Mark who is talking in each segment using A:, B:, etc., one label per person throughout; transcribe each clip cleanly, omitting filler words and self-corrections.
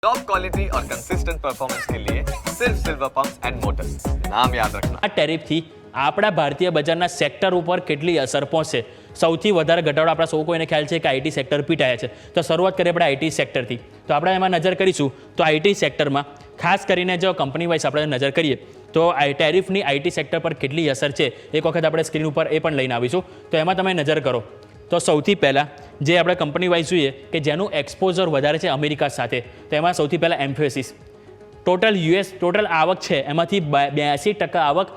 A: Top quality और consistent performance के लिए सिर्फ सिल्वर पंप्स एंड मोटर्स, नाम याद रखना।
B: આ ટેરિફથી આપણા ભારતીય બજારના સેક્ટર ઉપર કેટલી અસર પહોંચશે? સૌથી વધારે ઘટાડો આપણા સૌ કોઈને ખ્યાલ છે કે આઈટી સેક્ટર પીટાયા છે. તો શરૂઆત કરીએ આપણે આઈટી સેક્ટરથી. તો આપણે એમાં નજર કરીશું તો આઈટી સેક્ટરમાં ખાસ કરીને જો કંપની વાઇઝ આપણે નજર કરીએ તો ટેરિફની આઈટી સેક્ટર પર કેટલી અસર છે એક વખત આપણે સ્ક્રીન ઉપર એ પણ લઈને આવીશું. તો એમાં તમે નજર કરો તો સૌથી પહેલાં જે આપણે કંપની વાઇઝ જોઈએ કે જેનું એક્સપોઝર વધારે છે અમેરિકા સાથે, તો એમાં સૌથી પહેલાં એમ્ફેસિસ. ટોટલ આવક છે એમાંથી 82% આવક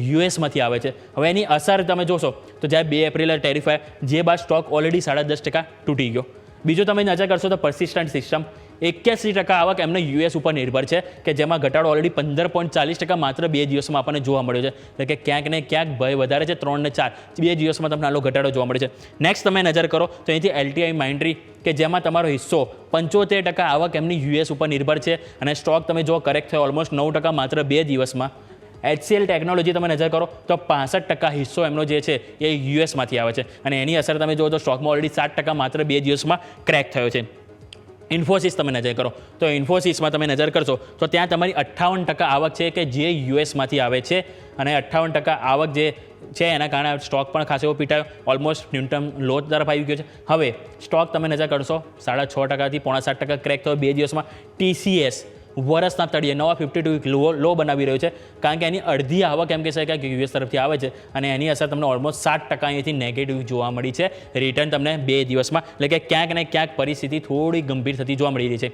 B: યુએસમાંથી આવે છે. હવે એની અસર તમે જોશો તો જ્યારે 2 એપ્રિલે ટેરિફ આવ્યા જે બાદ સ્ટોક ઓલરેડી 10.5% તૂટી ગયો. બીજું તમે નજર કરશો તો પર્સિસ્ટન્ટ સિસ્ટમ 81% આવક એમને યુએસ ઉપર નિર્ભર છે કે જેમાં ઘટાડો ઓલરેડી 15.40% માત્ર 2 દિવસમાં આપણને જોવા મળ્યો છે. એટલે કે ક્યાંક ને ક્યાંક ભય વધારે છે. 3 ને 4 2 દિવસમાં તમને આટલો ઘટાડો જોવા મળે છે. નેક્સ્ટ તમે નજર કરો તો અહીંથી એલટીઆઈ માઇન્ડ્રી કે જેમાં તમારો હિસ્સો 75% આવક એમની યુએસ ઉપર નિર્ભર છે અને સ્ટોક તમે જો કરેક્ટ થયો ઓલમોસ્ટ 9% માત્ર 2 દિવસમાં. HCL ટેકનોલોજી તમે નજર કરો તો 65% હિસ્સો એમનો જે છે એ યુએસમાંથી આવે છે અને એની અસર તમે જુઓ તો સ્ટોકમાં ઓલરેડી 7% માત્ર 2 દિવસમાં ક્રેક થયો છે. ઇન્ફોસિસ તમે નજર કરો તો ઇન્ફોસિસમાં તમે નજર કરશો તો ત્યાં તમારી 58% આવક છે કે જે યુએસમાંથી આવે છે અને 58% આવક જે છે એના કારણે સ્ટોક પણ ખાસ એવો પીટાયો, ઓલમોસ્ટ ન્યૂનતમ લો તરફ આવી ગયો છે. હવે સ્ટોક તમે નજર કરશો 6.5%થી 7.5% ક્રેક થયો 2 દિવસમાં. TCS વર્ષના તળિયે નવા 52 વીક લો બનાવી રહ્યો છે કારણ કે એની અડધી આવક એમ કહી શકાય કે યુએસ તરફથી આવે છે અને એની અસર તમને ઓલમોસ્ટ 7% અહીંથી નેગેટિવ જોવા મળી છે. રિટર્ન તમને 2 દિવસમાં, એટલે કે ક્યાંક ને ક્યાંક પરિસ્થિતિ થોડી ગંભીર થતી જોવા મળી રહી છે.